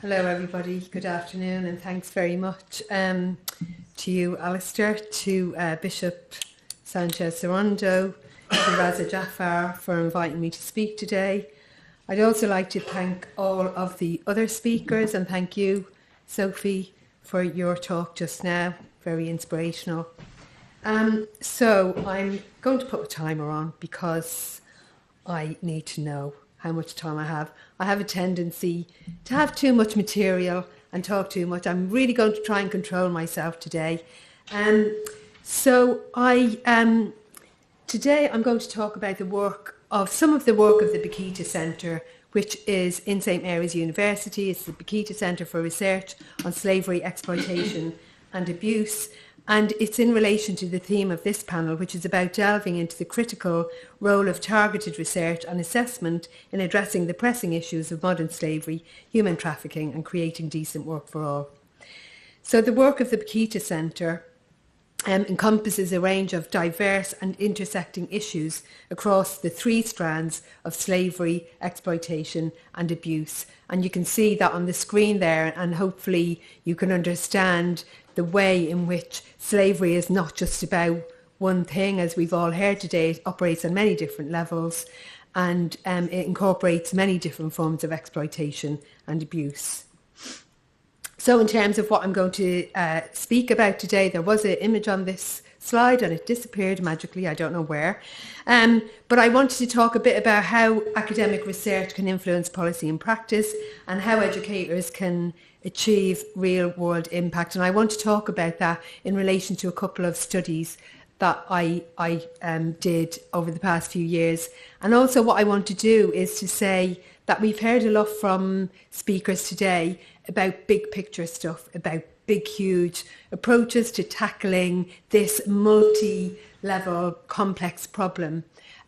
Hello everybody, good afternoon, and thanks very much to you, Alistair, to Bishop Sanchez Sorondo, to Raza Jaffar for inviting me to speak today. I'd also like to thank all of the other speakers, and thank you, Sophie, for your talk just now, very inspirational. So I'm going to put a timer on because I need to know how much time I have. I have a tendency to have too much material and talk too much. I'm really going to try and control myself today. Today I'm going to talk about some of the work of the Bakita Centre, which is in St Mary's University. It's the Bakita Centre for Research on Slavery, Exploitation and Abuse. And it's in relation to the theme of this panel, which is about delving into the critical role of targeted research and assessment in addressing the pressing issues of modern slavery, human trafficking, and creating decent work for all. So the work of the Bakita Centre encompasses a range of diverse and intersecting issues across the three strands of slavery, exploitation, and abuse. And you can see that on the screen there, and hopefully you can understand the way in which slavery is not just about one thing, as we've all heard today. It operates on many different levels, and it incorporates many different forms of exploitation and abuse. So in terms of what I'm going to speak about today, there was an image on this slide and it disappeared magically, I don't know where. But I wanted to talk a bit about how academic research can influence policy and practice, and how educators can achieve real world impact. And I want to talk about that in relation to a couple of studies that I did over the past few years. And also what I want to do is to say that we've heard a lot from speakers today about big picture stuff, about big, huge approaches to tackling this multi-level complex problem.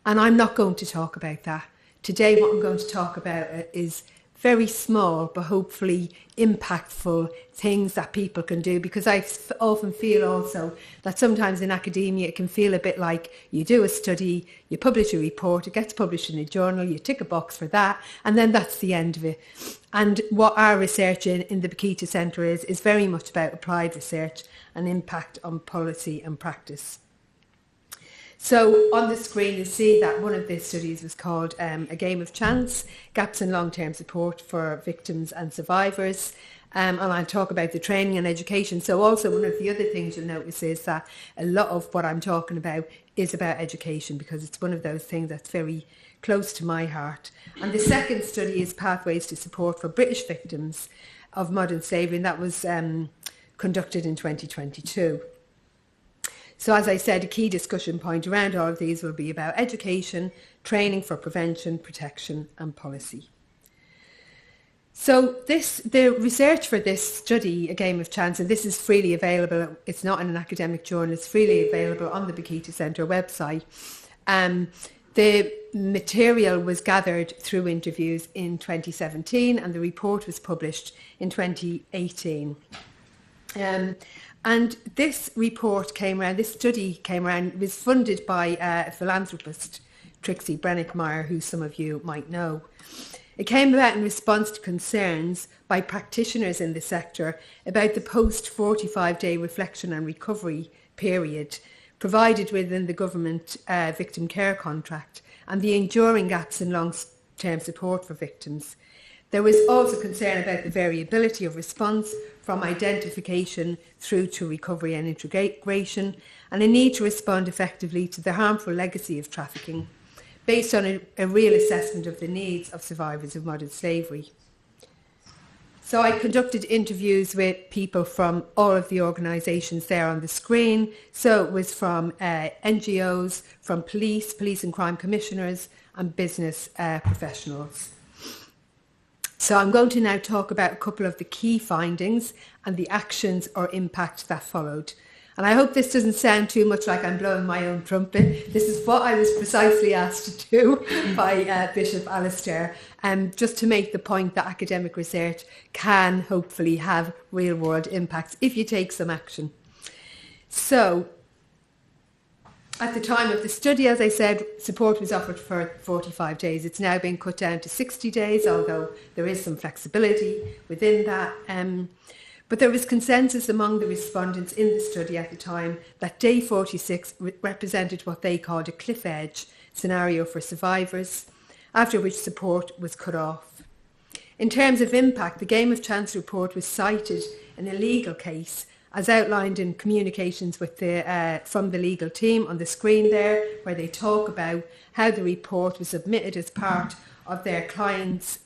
And I'm not going to talk about that. Today, what I'm going to talk about is very small, but hopefully impactful things that people can do, because I often feel also that sometimes in academia it can feel a bit like you do a study, you publish a report, it gets published in a journal, you tick a box for that, and then that's the end of it. And what our research in the Bakita Centre is very much about applied research and impact on policy and practice. So on the screen you see that one of the studies was called A Game of Chance, Gaps in Long-Term Support for Victims and Survivors. And I'll talk about the training and education. So also one of the other things you'll notice is that a lot of what I'm talking about is about education, because it's one of those things that's very close to my heart. And the second study is Pathways to Support for British Victims of Modern Slavery, and that was conducted in 2022. So as I said, a key discussion point around all of these will be about education, training for prevention, protection and policy. So the research for this study, A Game of Chance, and this is freely available, it's not in an academic journal, it's freely available on the Bakita Centre website. The material was gathered through interviews in 2017 and the report was published in 2018. And this report came around, this study came around, it was funded by a philanthropist, Trixie Brennickmeyer, who some of you might know. It came about in response to concerns by practitioners in the sector about the post-45-day reflection and recovery period provided within the government victim care contract and the enduring gaps in long-term support for victims. There was also concern about the variability of response from identification through to recovery and integration, and a need to respond effectively to the harmful legacy of trafficking based on a real assessment of the needs of survivors of modern slavery. So I conducted interviews with people from all of the organisations there on the screen. So it was from NGOs, from police and crime commissioners and business professionals. So I'm going to now talk about a couple of the key findings and the actions or impact that followed. And I hope this doesn't sound too much like I'm blowing my own trumpet. This is what I was precisely asked to do by Bishop Alistair, just to make the point that academic research can hopefully have real world impacts if you take some action. So At the time of the study, as I said, support was offered for 45 days. It's now been cut down to 60 days, although there is some flexibility within that. But there was consensus among the respondents in the study at the time that day 46 represented what they called a cliff edge scenario for survivors, after which support was cut off. In terms of impact, the Game of Chance report was cited in a legal case, as outlined in communications with from the legal team on the screen there, where they talk about how the report was submitted as part of their client's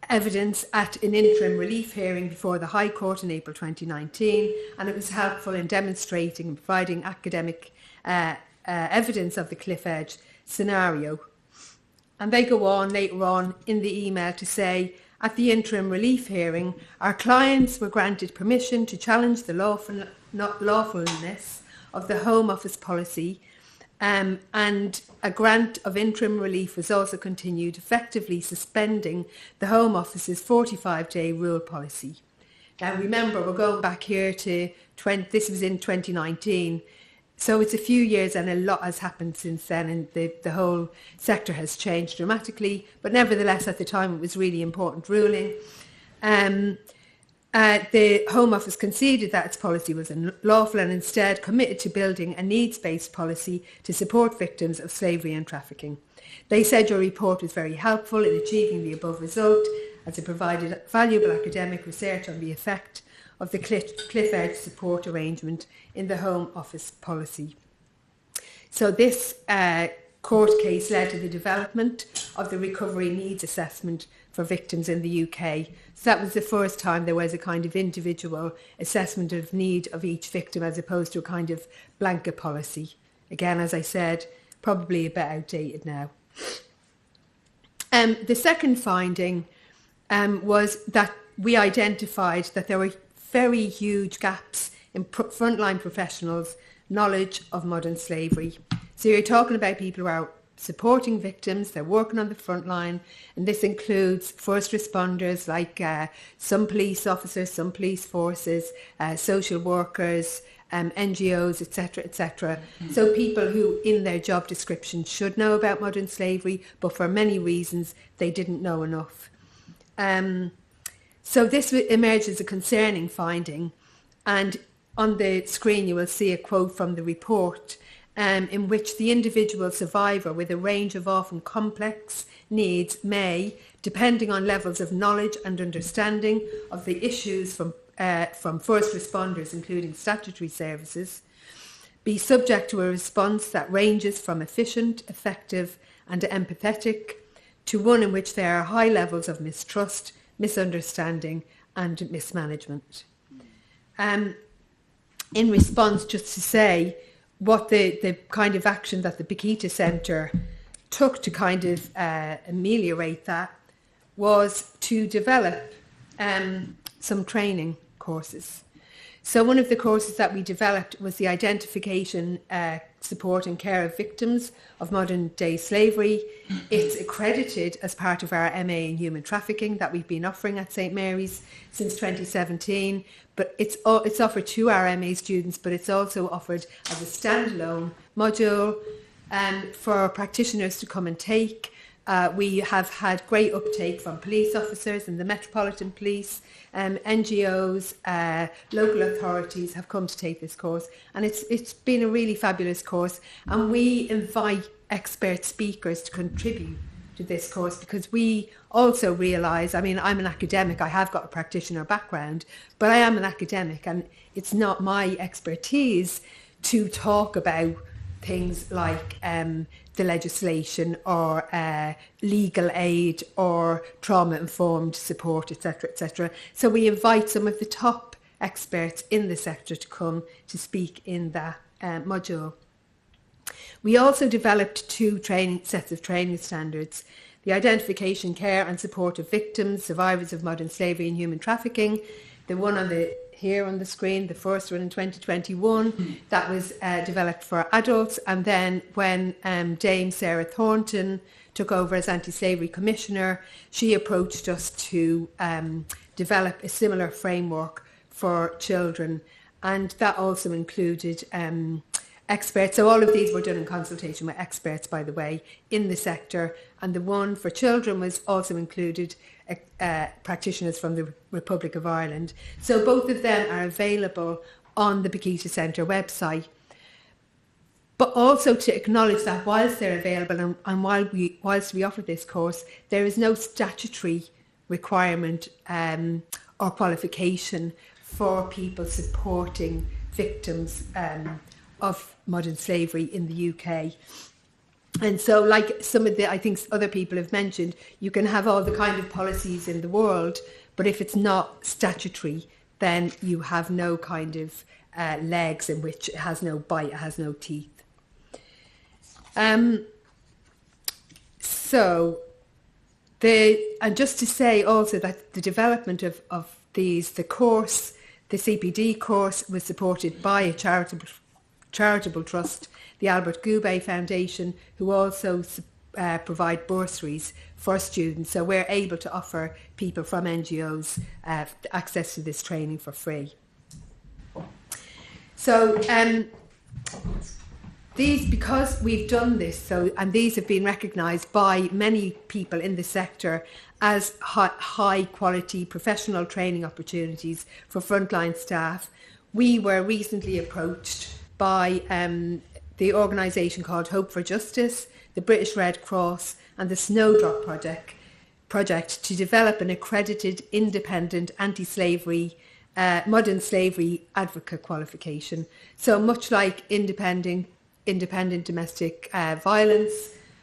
evidence at an interim relief hearing before the High Court in April 2019, and it was helpful in demonstrating and providing academic evidence of the cliff edge scenario. And they go on later on in the email to say, at the interim relief hearing, our clients were granted permission to challenge the lawfulness of the Home Office policy, and a grant of interim relief was also continued, effectively suspending the Home Office's 45-day rule policy. Now remember, we're going back here to this was in 2019, so it's a few years and a lot has happened since then, and the whole sector has changed dramatically, but nevertheless at the time it was really important ruling. The Home Office conceded that its policy was unlawful and instead committed to building a needs-based policy to support victims of slavery and trafficking. They said your report was very helpful in achieving the above result, as it provided valuable academic research on the effect of the cliff edge support arrangement in the Home Office policy. So this court case led to the development of the recovery needs assessment for victims in the UK. So that was the first time there was a kind of individual assessment of need of each victim, as opposed to a kind of blanket policy. Again, as I said, probably a bit outdated now. The second finding was that we identified that there were very huge gaps in frontline professionals' knowledge of modern slavery. So you're talking about people who are supporting victims, they're working on the front line, and this includes first responders like some police officers, some police forces, social workers, NGOs, etc., etc. So people who in their job description should know about modern slavery, but for many reasons they didn't know enough. So this emerged as a concerning finding, and on the screen you will see a quote from the report, in which the individual survivor with a range of often complex needs may, depending on levels of knowledge and understanding of the issues from first responders, including statutory services, be subject to a response that ranges from efficient, effective and empathetic to one in which there are high levels of mistrust, misunderstanding and mismanagement. In response, just to say, what the kind of action that the Bikita Centre took to kind of ameliorate that was to develop some training courses. So one of the courses that we developed was the identification, support and care of victims of modern day slavery. It's accredited as part of our MA in human trafficking that we've been offering at St Mary's since 2017. But it's offered to our MA students, but it's also offered as a standalone module for practitioners to come and take. We have had great uptake from police officers and the Metropolitan Police, NGOs, local authorities have come to take this course, and it's been a really fabulous course, and we invite expert speakers to contribute to this course because we also realise, I mean, I'm an academic, I have got a practitioner background, but I am an academic and it's not my expertise to talk about things like the legislation or legal aid or trauma-informed support, etc., etc. So we invite some of the top experts in the sector to come to speak in that module. We also developed two sets of training standards: the identification, care and support of victims, survivors of modern slavery and human trafficking. The one here on the screen, the first one in 2021, that was developed for adults. And then when Dame Sarah Thornton took over as Anti-Slavery Commissioner, she approached us to develop a similar framework for children. And that also included experts. So all of these were done in consultation with experts, by the way, in the sector. And the one for children was also included practitioners from the Republic of Ireland. So both of them are available on the Bakita Centre website. But also to acknowledge that whilst they're available and whilst we offer this course, there is no statutory requirement or qualification for people supporting victims of modern slavery in the UK. And so, like some of the, I think other people have mentioned, you can have all the kind of policies in the world, but if it's not statutory, then you have no kind of legs in which it has no bite, it has no teeth. And just to say also that the development of these, the CPD course was supported by a charitable trust, the Albert Goubet Foundation, who also provide bursaries for students. So we're able to offer people from NGOs access to this training for free. So because we've done this, and these have been recognised by many people in the sector as high quality professional training opportunities for frontline staff, we were recently approached by the organisation called Hope for Justice, the British Red Cross and the Snowdrop project to develop an accredited independent anti-slavery modern slavery advocate qualification. So much like independent domestic violence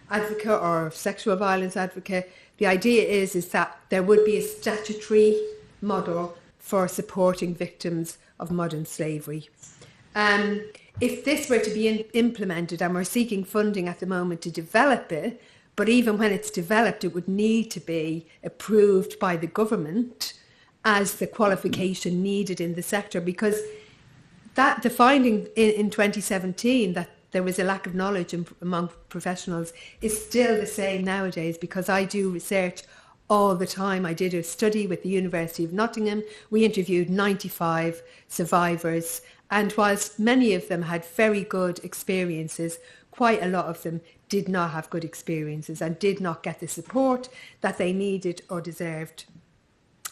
advocate or sexual violence advocate, the idea is that there would be a statutory model for supporting victims of modern slavery. If this were to be implemented, and we're seeking funding at the moment to develop it, but even when it's developed, it would need to be approved by the government as the qualification needed in the sector, because the finding in 2017 that there was a lack of knowledge among professionals is still the same nowadays, because I do research all the time. I did a study with the University of Nottingham. We interviewed 95 survivors, and whilst many of them had very good experiences, quite a lot of them did not have good experiences and did not get the support that they needed or deserved.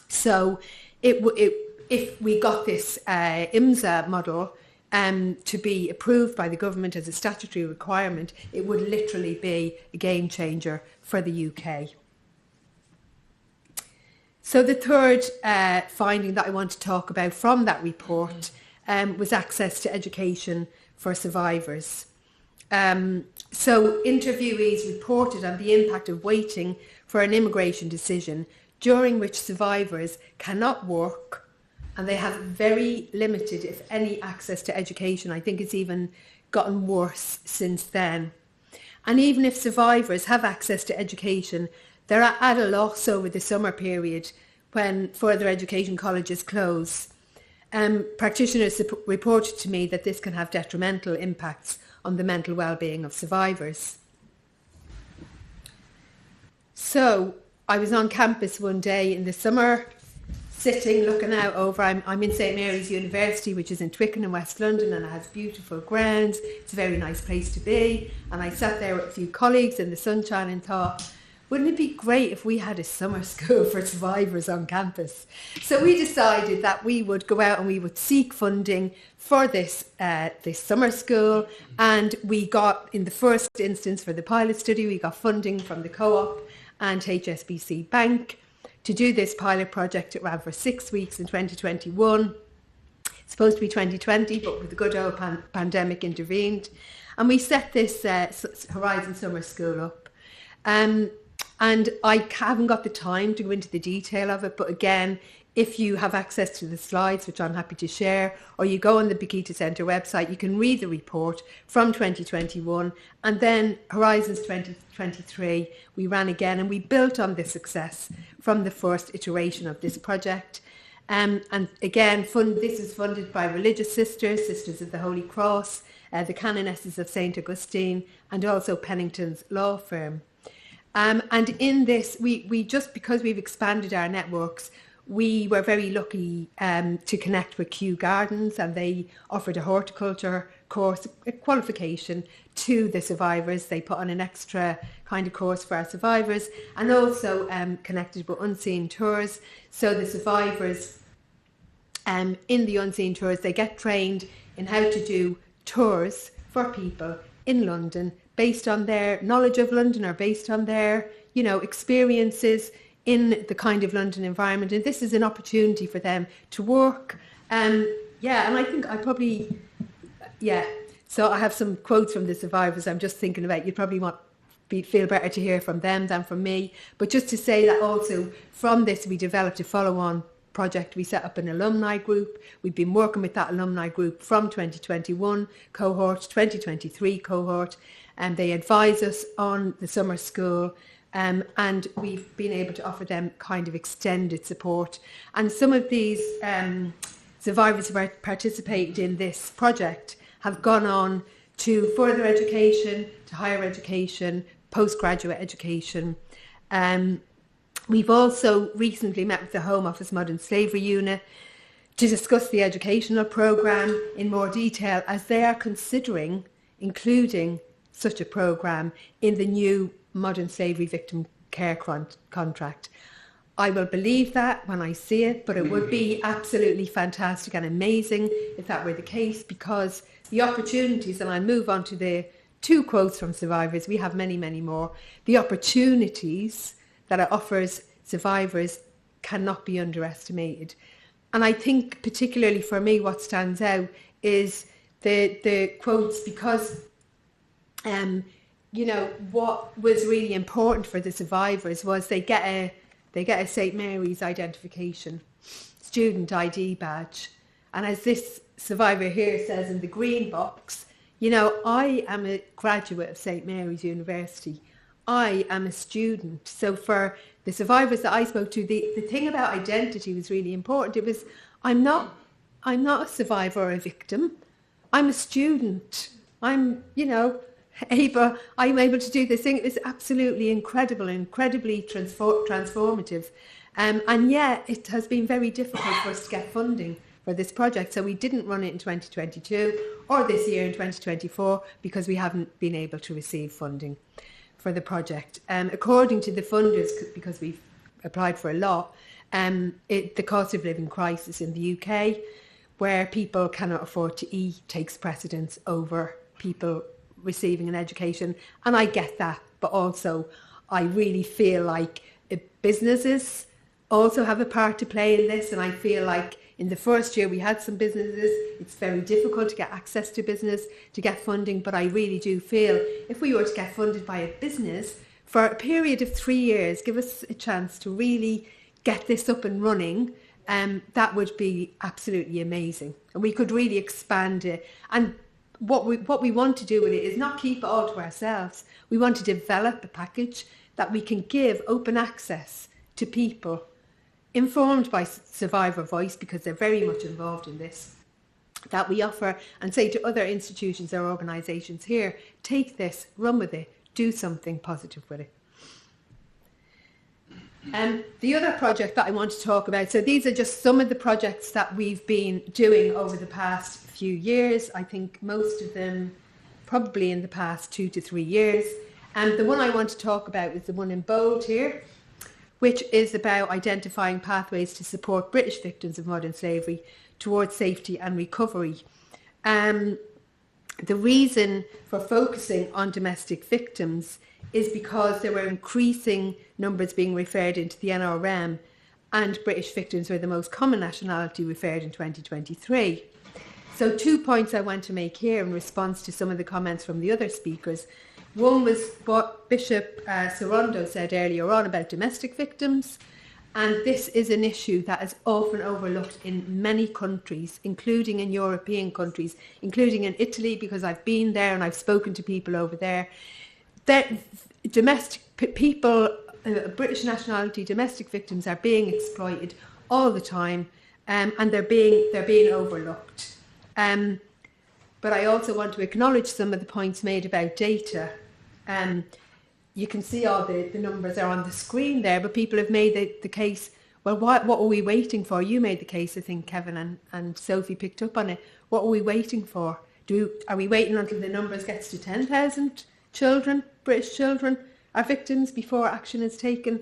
So if we got this IMSA model to be approved by the government as a statutory requirement, it would literally be a game changer for the UK. So the third finding that I want to talk about from that report was access to education for survivors. So interviewees reported on the impact of waiting for an immigration decision, during which survivors cannot work and they have very limited, if any, access to education. I think it's even gotten worse since then. And even if survivors have access to education, they're at a loss over the summer period when further education colleges close. Practitioners reported to me that this can have detrimental impacts on the mental well-being of survivors. So I was on campus one day in the summer, sitting, looking out over, I'm in St Mary's University, which is in Twickenham in West London, and it has beautiful grounds. It's a very nice place to be. And I sat there with a few colleagues in the sunshine and thought, wouldn't it be great if we had a summer school for survivors on campus? So we decided that we would go out and we would seek funding for this summer school. And we got, in the first instance for the pilot study, we got funding from the Co-op and HSBC Bank to do this pilot project. It ran for 6 weeks in 2021. It's supposed to be 2020, but with the good old pandemic intervened. And we set this Horizon Summer School up. And I haven't got the time to go into the detail of it, but again, if you have access to the slides, which I'm happy to share, or you go on the Bakita Centre website, you can read the report from 2021, and then Horizons 2023, we ran again, and we built on the success from the first iteration of this project. And again, this is funded by religious sisters, Sisters of the Holy Cross, the Canonesses of St Augustine, and also Pennington's law firm. And in this, we just, because we've expanded our networks, we were very lucky to connect with Kew Gardens, and they offered a horticulture course, a qualification to the survivors. They put on an extra kind of course for our survivors, and also connected with Unseen Tours. So the survivors in the Unseen Tours, they get trained in how to do tours for people in London based on their knowledge of London or based on their, experiences in the kind of London environment. And this is an opportunity for them to work. And I think so I have some quotes from the survivors I'm just thinking about. You'd probably feel better to hear from them than from me. But just to say that also from this, we developed a follow-on project. We set up an alumni group. We've been working with that alumni group from 2021 cohort, 2023 cohort, and they advise us on the summer school. And we've been able to offer them kind of extended support. And some of these survivors who participated in this project have gone on to further education, to higher education, postgraduate education. We've also recently met with the Home Office Modern Slavery Unit to discuss the educational programme in more detail, as they are considering including such a programme in the new Modern Slavery Victim Care contract. I will believe that when I see it, but it would be absolutely fantastic and amazing if that were the case, because the opportunities, and I'll move on to the two quotes from survivors, we have many, many more, the opportunities that it offers survivors cannot be underestimated. And I think particularly for me what stands out is the quotes, because what was really important for the survivors was they get a St. Mary's identification, student ID badge. And as this survivor here says in the green box, I am a graduate of St. Mary's University. I am a student. So for the survivors that I spoke to, the thing about identity was really important. It was, I'm not a survivor or a victim. I'm a student. I'm able to do this thing. It was absolutely incredible, incredibly transformative. And yet it has been very difficult for us to get funding for this project. So we didn't run it in 2022 or this year in 2024 because we haven't been able to receive funding for the project. According to the funders, because we've applied for a lot, the cost of living crisis in the UK, where people cannot afford to eat, takes precedence over people receiving an education. And I get that, but also I really feel like businesses also have a part to play in this. And I feel like in the first year we had some businesses, it's very difficult to get access to business, to get funding. But I really do feel if we were to get funded by a business for a period of 3 years, give us a chance to really get this up and running, that would be absolutely amazing. And we could really expand it. And what we want to do with it is not keep it all to ourselves. We want to develop a package that we can give open access to people, informed by survivor voice, because they're very much involved in this, that we offer and say to other institutions or organisations, here, take this, run with it, do something positive with it. The other project that I want to talk about, so these are just some of the projects that we've been doing over the past few years. I think most of them probably in the past 2 to 3 years. And the one I want to talk about is the one in bold here, which is about identifying pathways to support British victims of modern slavery towards safety and recovery. The reason for focusing on domestic victims is because there were increasing numbers being referred into the NRM, and British victims were the most common nationality referred in 2023. So 2 points I want to make here in response to some of the comments from the other speakers. One was what Bishop Sorondo said earlier on about domestic victims, and this is an issue that is often overlooked in many countries, including in European countries, including in Italy, because I've been there and I've spoken to people over there. Domestic people, British nationality, domestic victims are being exploited all the time, and they're being overlooked. But I also want to acknowledge some of the points made about data. You can see all the numbers are on the screen there, but people have made the case, Well, what are we waiting for? You made the case, I think, Kevin and Sophie picked up on it. What are we waiting for? Are we waiting until the numbers gets to 10,000 children, British children, are victims before action is taken?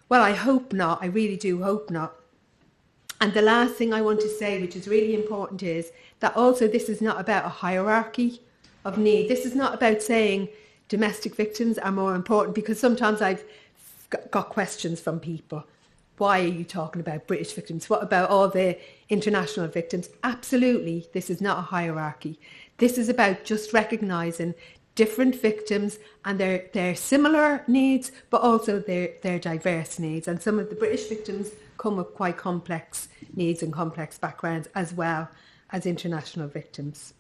Well, I hope not. I really do hope not. And the last thing I want to say, which is really important, is that also this is not about a hierarchy of need. This is not about saying domestic victims are more important, because sometimes I've got questions from people. Why are you talking about British victims? What about all the international victims? Absolutely, this is not a hierarchy. This is about just recognising different victims and their similar needs, but also their diverse needs. And some of the British victims come with quite complex needs and complex backgrounds, as well as international victims.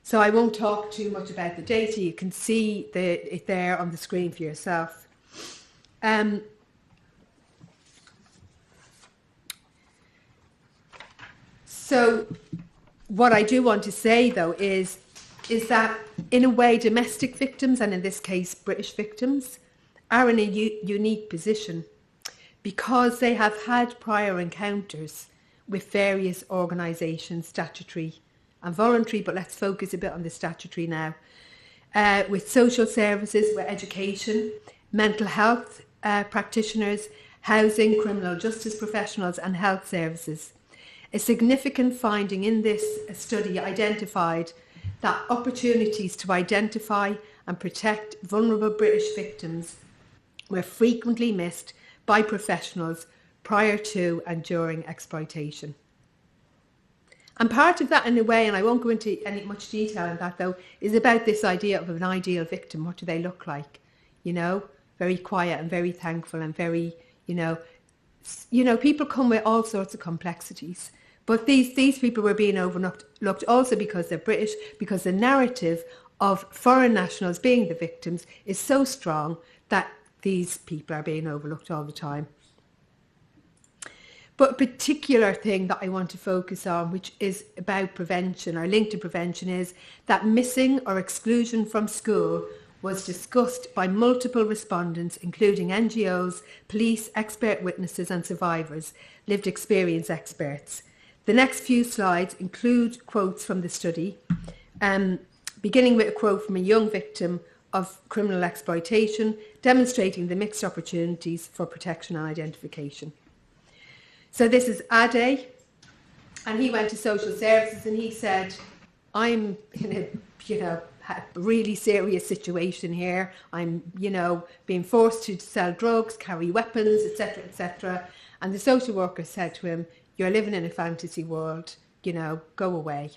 So I won't talk too much about the data. You can see it there on the screen for yourself. So what I do want to say, though, is that in a way domestic victims, and in this case British victims, are in a unique position because they have had prior encounters with various organisations, statutory and voluntary, but let's focus a bit on the statutory now, with social services, with education, mental health practitioners, housing, criminal justice professionals and health services. A significant finding in this study identified that opportunities to identify and protect vulnerable British victims were frequently missed by professionals prior to and during exploitation. And part of that, in a way, and I won't go into any much detail on that though, is about this idea of an ideal victim. What do they look like? You know, very quiet and very thankful and very, you know, people come with all sorts of complexities. But these people were being overlooked also because they're British, because the narrative of foreign nationals being the victims is so strong that these people are being overlooked all the time. But a particular thing that I want to focus on, which is about prevention or linked to prevention, is that missing or exclusion from school was discussed by multiple respondents, including NGOs, police, expert witnesses and survivors, lived experience experts. The next few slides include quotes from the study, beginning with a quote from a young victim of criminal exploitation, demonstrating the mixed opportunities for protection and identification. So this is Ade, and he went to social services and he said, I'm in a really serious situation here. I'm, being forced to sell drugs, carry weapons, etc., etc. And the social worker said to him, you're living in a fantasy world, go away.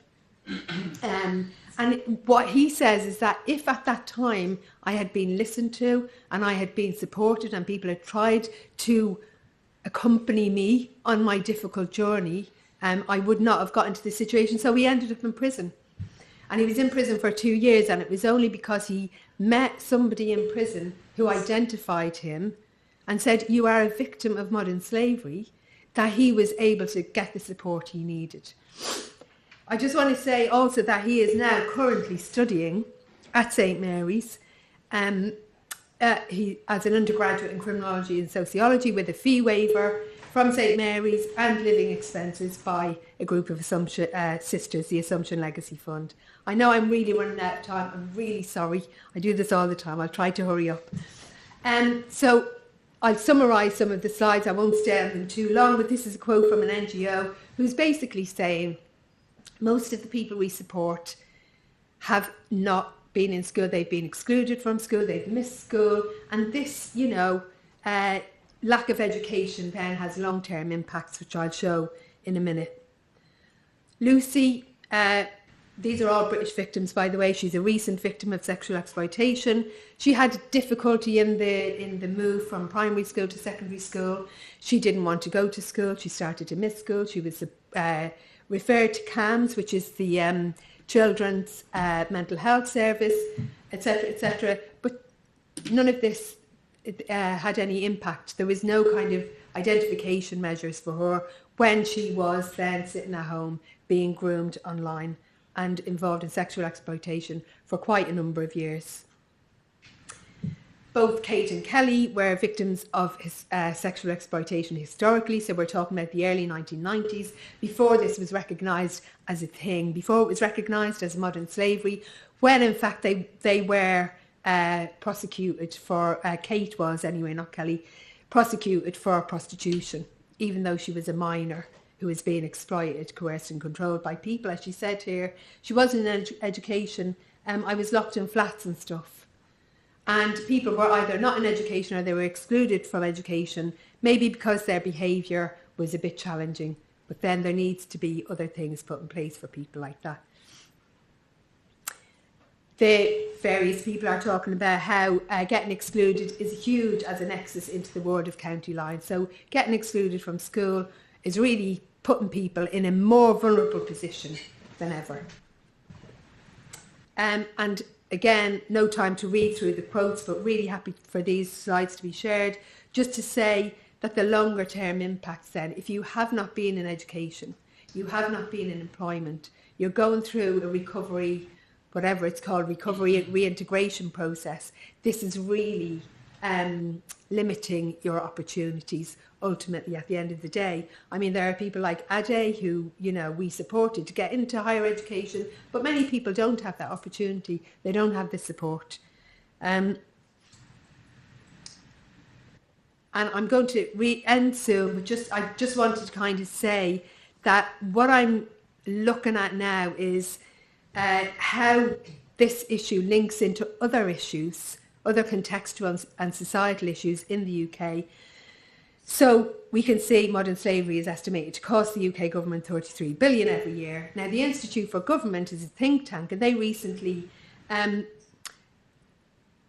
And what he says is that if at that time I had been listened to and I had been supported and people had tried to accompany me on my difficult journey, I would not have gotten to this situation. So he ended up in prison. And he was in prison for 2 years, and it was only because he met somebody in prison who identified him and said, you are a victim of modern slavery, that he was able to get the support he needed. I just want to say also that he is now currently studying at St Mary's. He as an undergraduate in criminology and sociology with a fee waiver from St Mary's and living expenses by a group of sisters, the Assumption Legacy Fund. I know I'm really running out of time. I'm really sorry. I do this all the time. I'll try to hurry up. So I'll summarise some of the slides. I won't stay on them too long, but this is a quote from an NGO who's basically saying most of the people we support have not been in school. They've been excluded from school. They've missed school. And this, lack of education then has long-term impacts, which I'll show in a minute. Lucy, these are all British victims, by the way. She's a recent victim of sexual exploitation. She had difficulty in the move from primary school to secondary school. She didn't want to go to school. She started to miss school. She was referred to CAMS, which is the Children's Mental Health Service, etc., etc. But none of this had any impact. There was no kind of identification measures for her when she was then sitting at home being groomed online and involved in sexual exploitation for quite a number of years. both Kate and Kelly were victims of sexual exploitation historically, so we're talking about the early 1990s, before this was recognised as a thing, before it was recognised as modern slavery, when in fact they were prosecuted for, Kate was anyway, not Kelly, prosecuted for prostitution, even though she was a minor who was being exploited, coerced and controlled by people. As she said here, she wasn't in education, I was locked in flats and stuff. And people were either not in education or they were excluded from education, maybe because their behaviour was a bit challenging. But then there needs to be other things put in place for people like that. The various people are talking about how getting excluded is huge as a nexus into the world of county lines. So getting excluded from school is really putting people in a more vulnerable position than ever. And again, no time to read through the quotes, but really happy for these slides to be shared, just to say that the longer term impacts then, if you have not been in education, you have not been in employment, you're going through a recovery, whatever it's called, recovery and reintegration process, this is really limiting your opportunities ultimately at the end of the day. I mean, there are people like Ajay who, we supported to get into higher education, but many people don't have that opportunity. They don't have the support. And I'm going to end soon, but I just wanted to kind of say that what I'm looking at now is how this issue links into other issues, other contextual and societal issues in the UK. So we can see modern slavery is estimated to cost the UK government 33 billion every year. Now, the Institute for Government is a think tank, and they recently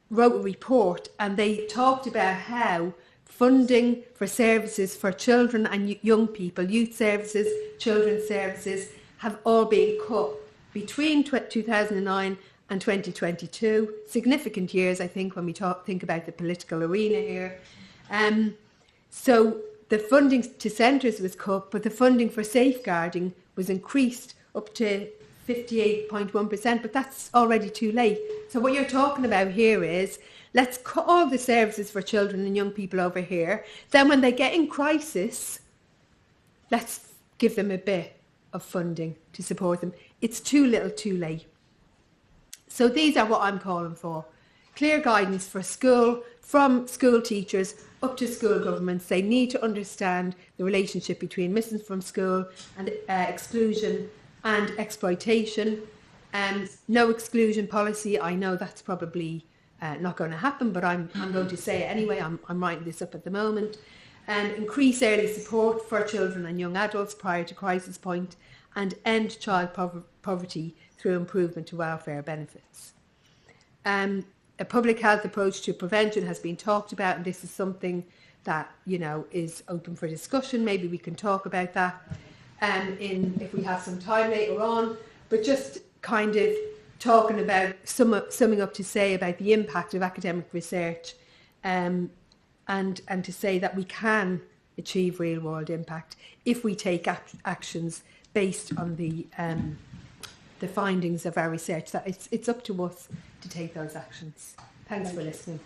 wrote a report, and they talked about how funding for services for children and young people, youth services, children's services, have all been cut between 2009 and 2022. Significant years, I think, when we think about the political arena here. So the funding to centres was cut, but the funding for safeguarding was increased up to 58.1%, but that's already too late. So what you're talking about here is, let's cut all the services for children and young people over here. Then when they get in crisis, let's give them a bit of funding to support them. It's too little, too late. So these are what I'm calling for. Clear guidance for school, from school teachers up to school governments. They need to understand the relationship between missing from school and exclusion and exploitation. No exclusion policy. I know that's probably not going to happen, but I'm going to say it anyway. I'm writing this up at the moment. Increase early support for children and young adults prior to crisis point, and end child poverty through improvement to welfare benefits. A public health approach to prevention has been talked about, and this is something that is open for discussion. Maybe we can talk about that if we have some time later on. But just kind of talking about summing up to say about the impact of academic research, and to say that we can achieve real world impact if we take actions based on the findings of our research. That it's up to us to take those actions. Thanks for listening.